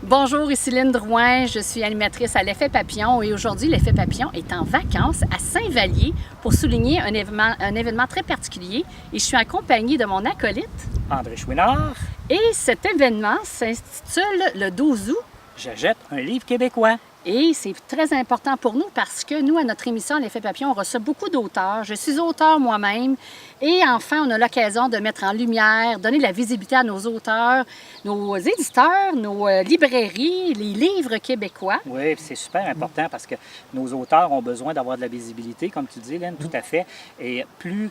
Bonjour, ici Lynne Drouin, je suis animatrice à l'Effet Papillon et aujourd'hui, l'Effet Papillon est en vacances à Saint-Vallier pour souligner un événement très particulier et je suis en compagnie de mon acolyte André Chouinard. Et cet événement s'intitule le 12 août. J'achète un livre québécois. Et c'est très important pour nous parce que nous, à notre émission L'Effet Papillon, on reçoit beaucoup d'auteurs. Je suis auteur moi-même. Et enfin, on a l'occasion de mettre en lumière, donner de la visibilité à nos auteurs, nos éditeurs, nos librairies, les livres québécois. Oui, c'est super important parce que nos auteurs ont besoin d'avoir de la visibilité, comme tu dis, Lynne, tout à fait. Et plus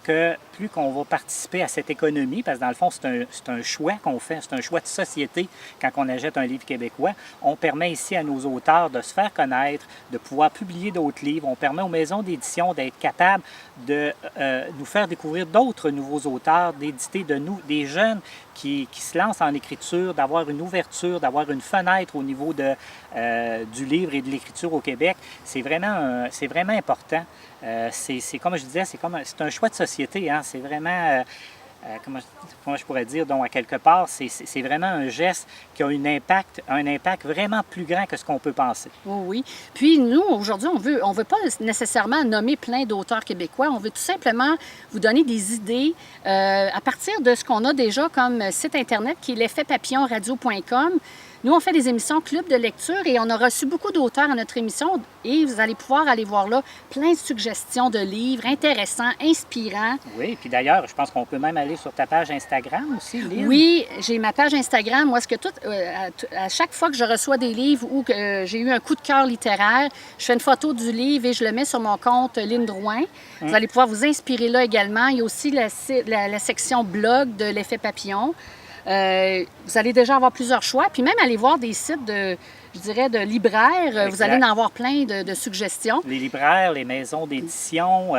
qu'on va participer à cette économie, parce que dans le fond, c'est un choix qu'on fait, c'est un choix de société quand on achète un livre québécois, on permet ici à nos auteurs de se faire connaître, de pouvoir publier d'autres livres. On permet aux maisons d'édition d'être capables de nous faire découvrir d'autres nouveaux auteurs, d'éditer des jeunes qui se lancent en écriture, d'avoir une ouverture, d'avoir une fenêtre au niveau du livre et de l'écriture au Québec. C'est vraiment important. C'est comme je disais, c'est un choix de société. Hein? C'est vraiment... comment je pourrais dire, donc à quelque part, c'est vraiment un geste qui a un impact vraiment plus grand que ce qu'on peut penser. Oui. Puis nous, aujourd'hui, on veut pas nécessairement nommer plein d'auteurs québécois. On veut tout simplement vous donner des idées à partir de ce qu'on a déjà comme site Internet qui est l'effetpapillonradio.com. Nous, on fait des émissions club de lecture et on a reçu beaucoup d'auteurs à notre émission et vous allez pouvoir aller voir là plein de suggestions de livres intéressants, inspirants. Oui, puis d'ailleurs, je pense qu'on peut même aller sur ta page Instagram aussi, Lynne. Oui, j'ai ma page Instagram. Moi, à chaque fois que je reçois des livres ou que j'ai eu un coup de cœur littéraire, je fais une photo du livre et je le mets sur mon compte Lynne Drouin. Vous allez pouvoir vous inspirer là également. Il y a aussi la section blog de l'Effet Papillon. Vous allez déjà avoir plusieurs choix, puis même aller voir des sites de libraires. Exact. Vous allez en avoir plein de suggestions. Les libraires, les maisons d'édition,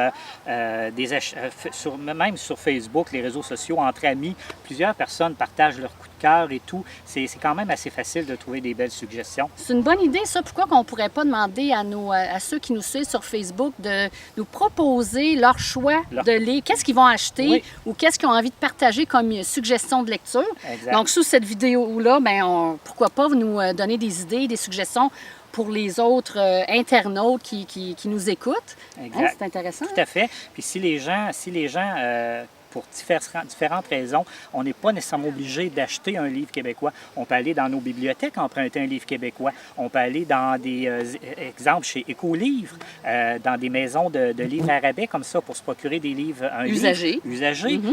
même sur Facebook, les réseaux sociaux, entre amis, plusieurs personnes partagent leur coup de cœur et tout. C'est quand même assez facile de trouver des belles suggestions. C'est une bonne idée, ça. Pourquoi qu'on ne pourrait pas demander à ceux qui nous suivent sur Facebook de nous proposer leur choix de livres, qu'est-ce qu'ils vont acheter ou qu'est-ce qu'ils ont envie de partager comme suggestion de lecture. Exact. Donc, sous cette vidéo-là, pourquoi pas nous donner des idées, des suggestions pour les autres internautes qui nous écoutent. Exact. Hein, c'est intéressant. Tout à fait. Puis si les gens pour différentes raisons, on n'est pas nécessairement obligé d'acheter un livre québécois. On peut aller dans nos bibliothèques emprunter un livre québécois. On peut aller dans des exemples chez Écolivre, dans des maisons de livres à rabais comme ça pour se procurer des livres usagés,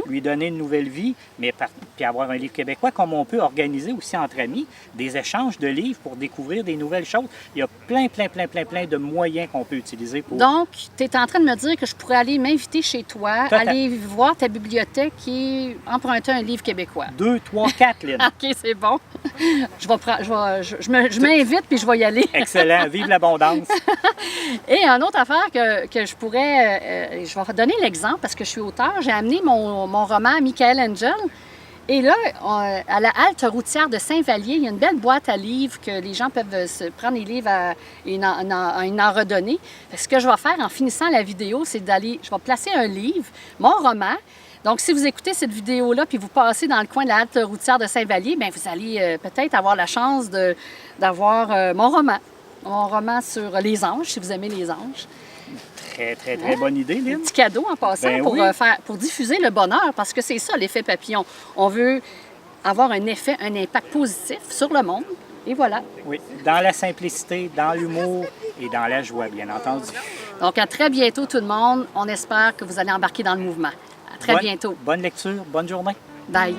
lui donner une nouvelle vie, puis avoir un livre québécois, comme on peut organiser aussi entre amis des échanges de livres pour découvrir des nouvelles choses. Il y a plein de moyens qu'on peut utiliser pour... Donc, tu es en train de me dire que je pourrais aller m'inviter chez toi, aller voir ta bibliothèque et emprunter un livre québécois. 2, 3, 4, Lynne. OK, c'est bon. Je m'invite puis je vais y aller. Excellent. Vive l'abondance. Et une autre affaire que je pourrais... je vais donner l'exemple parce que je suis auteur. J'ai amené mon roman Michael Angel. Et là, à la halte routière de Saint-Vallier, il y a une belle boîte à livres que les gens peuvent se prendre les livres et en redonner. Ce que je vais faire en finissant la vidéo, c'est je vais placer un livre, mon roman. Donc, si vous écoutez cette vidéo-là puis vous passez dans le coin de la halte routière de Saint-Vallier, bien, vous allez peut-être avoir la chance d'avoir mon roman sur les anges, si vous aimez les anges. Très bonne idée, Lynne. Un petit cadeau en passant pour diffuser le bonheur, parce que c'est ça l'effet papillon. On veut avoir un impact positif sur le monde, et voilà. Oui, dans la simplicité, dans l'humour et dans la joie, bien entendu. Donc, à très bientôt tout le monde. On espère que vous allez embarquer dans le mouvement. À très bientôt. Bonne lecture, bonne journée. Bye.